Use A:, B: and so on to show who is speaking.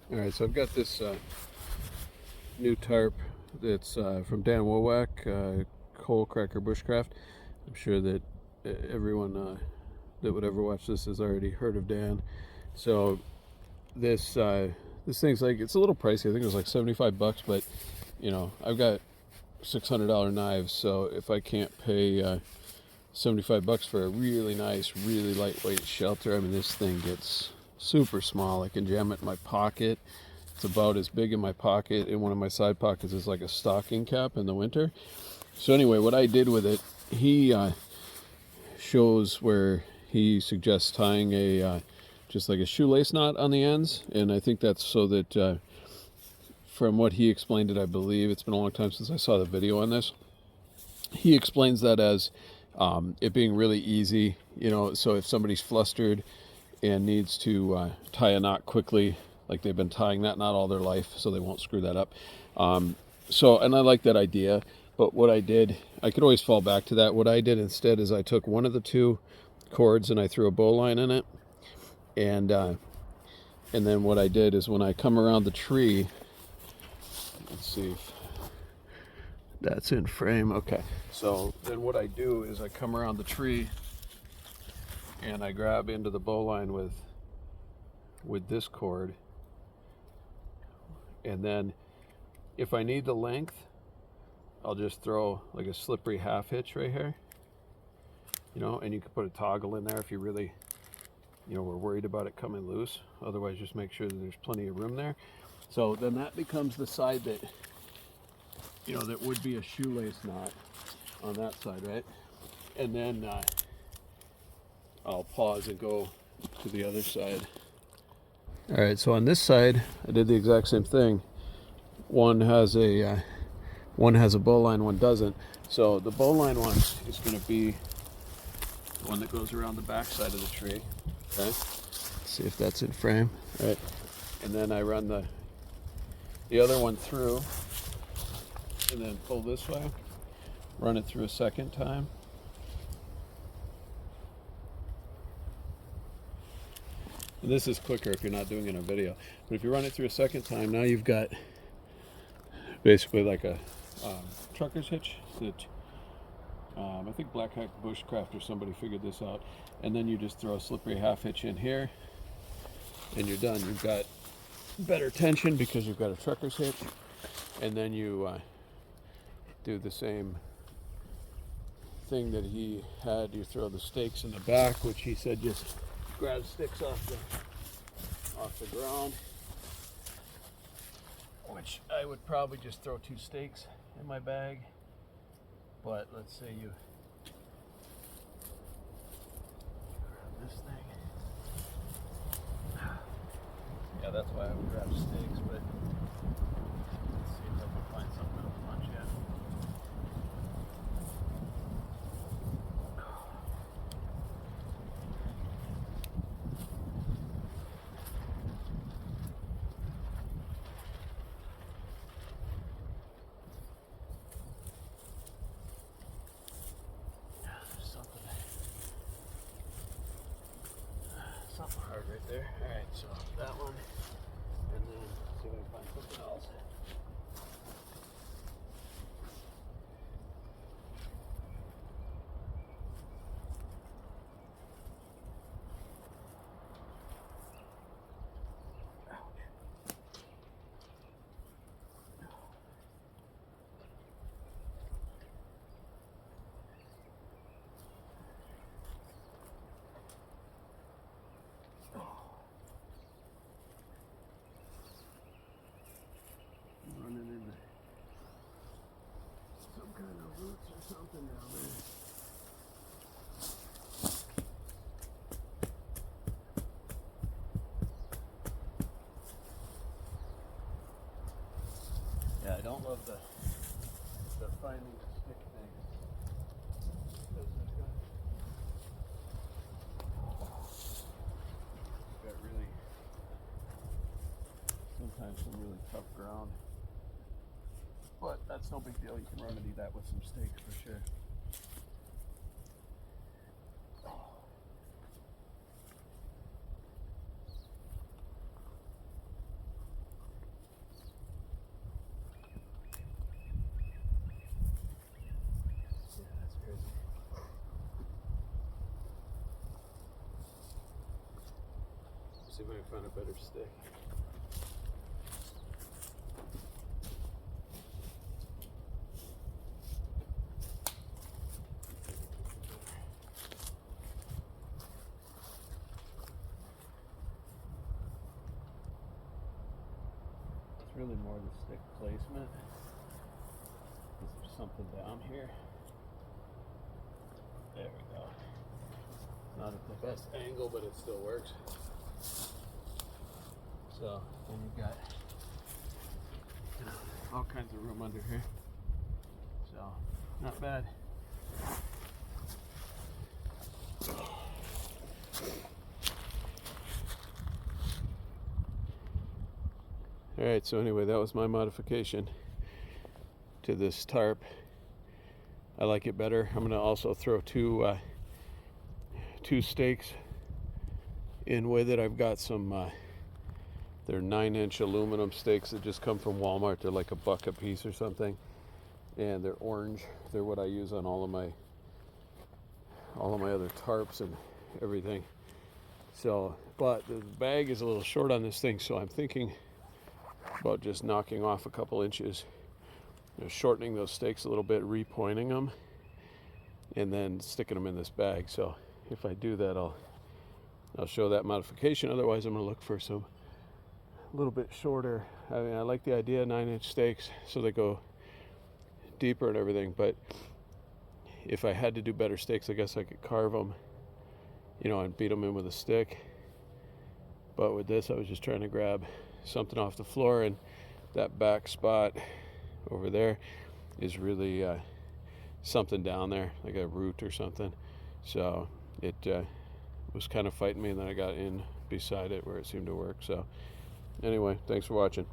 A: All right, so I've got this new tarp that's from Dan Wowak, Coalcracker Bushcraft. I'm sure that everyone that would ever watch this has already heard of Dan. So this thing's like, it's a little pricey. I think it was like 75 bucks, but you know, I've got $600 knives, so if I can't pay 75 bucks for a really nice, really lightweight shelter, I mean, this thing gets super small. I can jam it in my pocket. It's about as big in my pocket. In one of my side pockets is like a stocking cap in the winter. So anyway, what I did with it, he shows where he suggests tying a just like a shoelace knot on the ends, and I think that's so that from what he explained it, I believe it's been a long time since I saw the video on this. He explains that as it being really easy, you know, so if somebody's flustered and needs to tie a knot quickly, like they've been tying that knot all their life, so they won't screw that up. And I like that idea, but what I did, I could always fall back to that. What I did instead is I took one of the two cords and I threw a bowline in it, and then what I did is when I come around the tree, let's see if that's in frame. Okay, so then what I do is I come around the tree and I grab into the bowline with this cord, and then if I need the length, I'll just throw like a slippery half hitch right here, you know, and you can put a toggle in there if you really, you know, were worried about it coming loose. Otherwise, just make sure that there's plenty of room there. So then that becomes the side that, you know, that would be a shoelace knot on that side, right? And then I'll pause and go to the other side. All right, so on this side, I did the exact same thing. One has a bowline, one doesn't. So the bowline one is going to be the one that goes around the back side of the tree. Okay, let's see if that's in frame. All right, and then I run the other one through, and then pull this way. Run it through a second time. And this is quicker if you're not doing it in a video. But if you run it through a second time, now you've got basically like a trucker's hitch that I think Coalcracker Bushcraft or somebody figured this out. And then you just throw a slippery half hitch in here, and you're done. You've got better tension because you've got a trucker's hitch. And then you do the same thing that he had. You throw the stakes in the back, which he said just grab sticks off the ground, which I would probably just throw 2 stakes in my bag. But let's say you grab this thing. Yeah, that's why I would grab stakes, but let's see if I can find something that'll punch in. Something hard right there. Alright, so that one, and then see if I can find something else. Running into some kind of roots or something down there. Yeah, I don't love the finding the stick thing. Got really, sometimes some really tough ground. But that's no big deal. You can remedy that with some stakes for sure. see if I can find a better stick. It's really more the stick placement. Is there something down here? There we go. Not at the best angle, but it still works. So then you've got all kinds of room under here. So not bad. Alright, so anyway, that was my modification to this tarp. I like it better. I'm going to also throw two stakes in with it. I've got some, they're 9-inch aluminum stakes that just come from Walmart. They're like $1 a piece or something. And they're orange. They're what I use on all of my other tarps and everything. So, but the bag is a little short on this thing, so I'm thinking about just knocking off a couple inches, shortening those stakes a little bit, repointing them, and then sticking them in this bag. So if I do that, I'll show that modification. Otherwise, I'm going to look for some a little bit shorter. I mean, I like the idea of 9-inch stakes so they go deeper and everything, but if I had to do better stakes, I guess I could carve them, and beat them in with a stick. But with this, I was just trying to grab something off the floor, and that back spot over there is really something down there, like a root or something. So it was kind of fighting me, and then I got in beside it where it seemed to work. So anyway, thanks for watching.